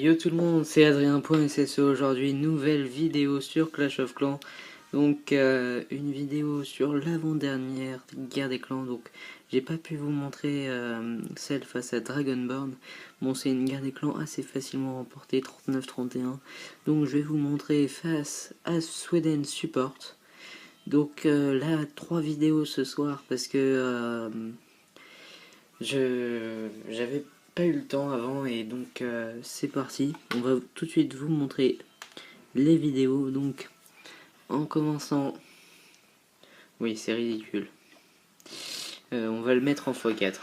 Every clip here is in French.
Yo tout le monde, c'est Adrien.sse. Aujourd'hui, nouvelle vidéo sur Clash of Clans. Donc une vidéo sur l'avant-dernière guerre des clans. Donc j'ai pas pu vous montrer celle face à Dragonborn. Bon, c'est une guerre des clans assez facilement remportée, 39-31. Donc je vais vous montrer face à Sweden Support. Donc là, 3 vidéos ce soir parce que j'avais pas eu le temps avant et donc c'est parti. On va tout de suite vous montrer les vidéos. Donc en commençant, oui c'est ridicule. On va le mettre en x4.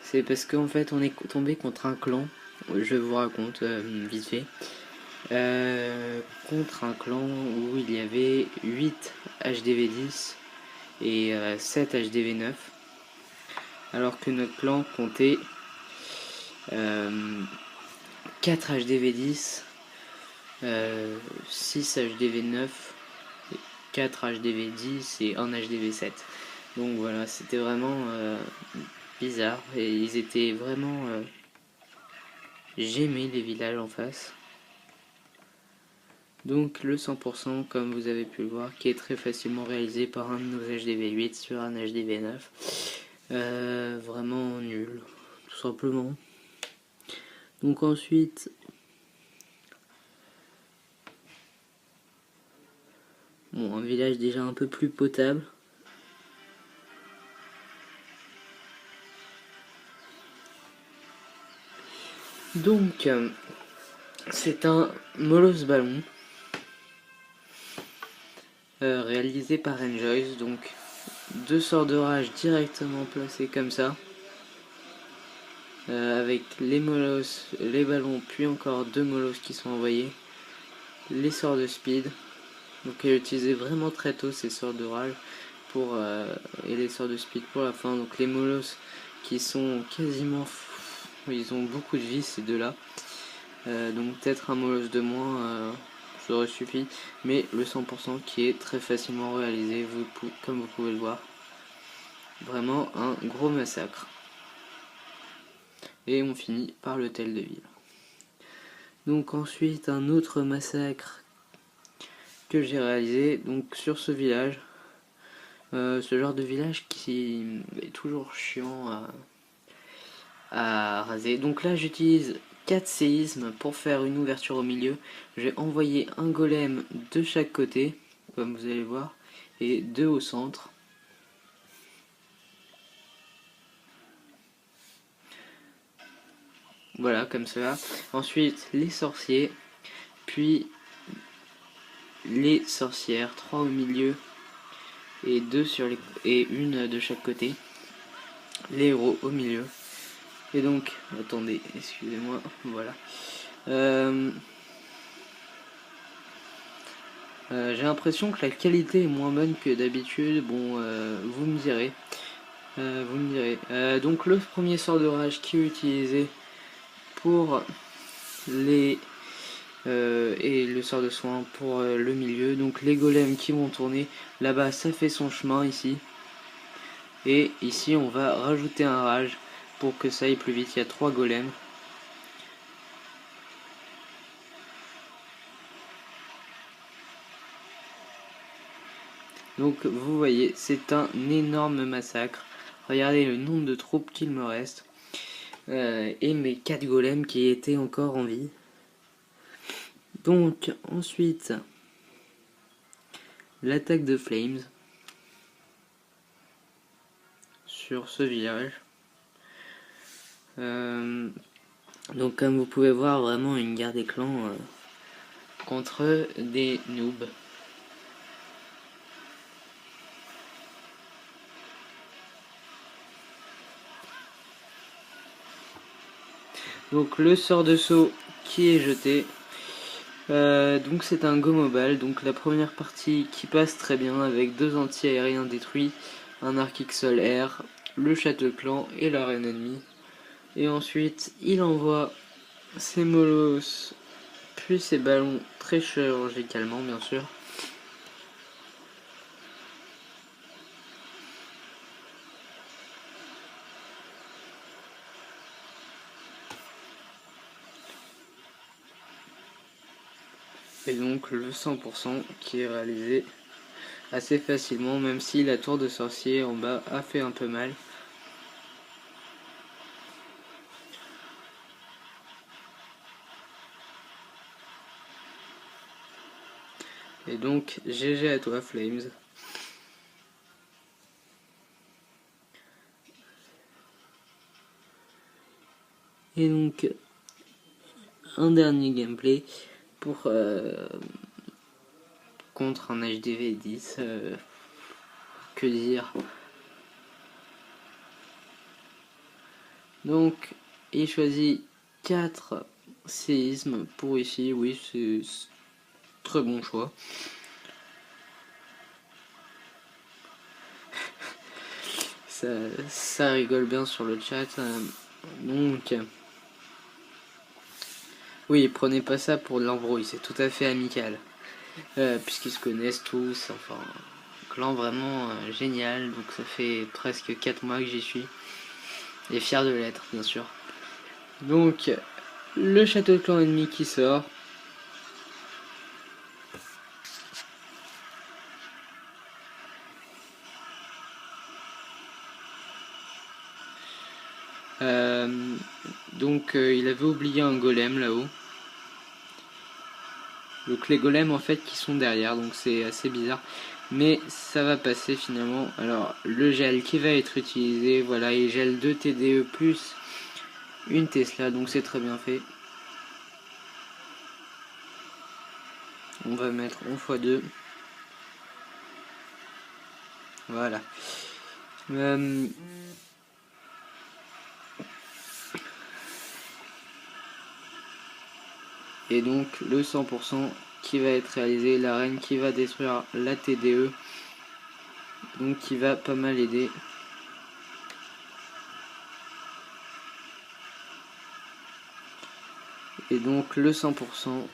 C'est parce qu'en fait on est tombé contre un clan. Je vous raconte vite fait. Contre un clan où il y avait 8 HDV10 et 7 HDV9. Alors que notre clan comptait 4 HDV10, 6 HDV9, 4 HDV10 et 1 HDV7. Donc voilà, c'était vraiment bizarre et ils étaient vraiment gémés les villages en face. Donc le 100% comme vous avez pu le voir qui est très facilement réalisé par un de nos HDV8 sur un HDV9. Vraiment nul, tout simplement. Donc ensuite, bon, un village déjà un peu plus potable. Donc c'est un Molos Ballon réalisé par Enjoys. Donc 2 sorts de rage directement placés comme ça. Avec les molos, les ballons, puis encore 2 molos qui sont envoyés. Les sorts de speed. Donc elle a utilisé vraiment très tôt ces sorts de rage pour, et les sorts de speed pour la fin. Donc les molos qui sont quasiment... Ils ont beaucoup de vie ces deux-là. Donc peut-être un molos de moins ça aurait suffi. Mais le 100% qui est très facilement réalisé, comme vous pouvez le voir. Vraiment un gros massacre. Et on finit par l'hôtel de ville. Donc ensuite un autre massacre que j'ai réalisé donc sur ce village. Ce genre de village qui est toujours chiant à raser. Donc là j'utilise 4 séismes pour faire une ouverture au milieu. J'ai envoyé un golem de chaque côté, comme vous allez voir, et 2 au centre. Voilà, comme cela. Ensuite les sorciers, puis les sorcières, 3 au milieu et 2 sur les et une de chaque côté. Les héros au milieu. Et donc, attendez, excusez-moi, voilà. J'ai l'impression que la qualité est moins bonne que d'habitude. Bon, vous me direz. Donc le premier sort de rage qui est utilisé pour les et le sort de soin pour le milieu. Donc les golems qui vont tourner là-bas, ça fait son chemin ici. Et ici on va rajouter un rage pour que ça aille plus vite. Il y a 3 golems. Donc vous voyez, c'est un énorme massacre. Regardez le nombre de troupes qu'il me reste. Et mes 4 golems qui étaient encore en vie. Donc ensuite, l'attaque de Flames sur ce village. Donc comme vous pouvez voir, vraiment une guerre des clans contre des noobs. Donc le sort de saut qui est jeté. Donc c'est un go mobile, donc la première partie qui passe très bien avec 2 anti-aériens détruits, un arc XL air, le château clan et l'arène ennemie. Et ensuite il envoie ses molos puis ses ballons très chirurgicalement bien sûr. Et donc le 100% qui est réalisé assez facilement, même si la tour de sorcier en bas a fait un peu mal. Et donc GG à toi Flames. Et donc un dernier gameplay pour contre un HDV 10. Que dire. Donc il choisit 4 séismes pour ici. Oui, c'est très bon choix. Ça rigole bien sur le chat. Donc oui, prenez pas ça pour de l'embrouille, c'est tout à fait amical. Puisqu'ils se connaissent tous, enfin, clan vraiment génial, donc ça fait presque 4 mois que j'y suis. Et fier de l'être, bien sûr. Donc, le château de clan ennemi qui sort. Donc, il avait oublié un golem là-haut. Donc les golems en fait qui sont derrière, donc c'est assez bizarre. Mais ça va passer finalement. Alors le gel qui va être utilisé, voilà, il gèle 2 TDE plus une Tesla, donc c'est très bien fait. On va mettre 1 x 2. Voilà. Et donc le 100% qui va être réalisé, la reine qui va détruire la TDE, donc qui va pas mal aider. Et donc le 100%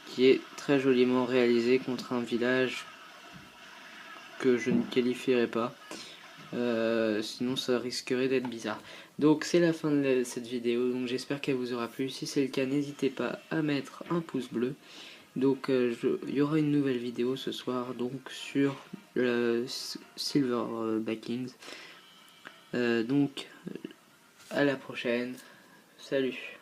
qui est très joliment réalisé contre un village que je ne qualifierai pas. Sinon ça risquerait d'être bizarre. Donc c'est la fin de cette vidéo, donc j'espère qu'elle vous aura plu. Si c'est le cas, n'hésitez pas à mettre un pouce bleu. Donc il y aura une nouvelle vidéo ce soir donc sur Silver Backings. Donc à la prochaine. Salut.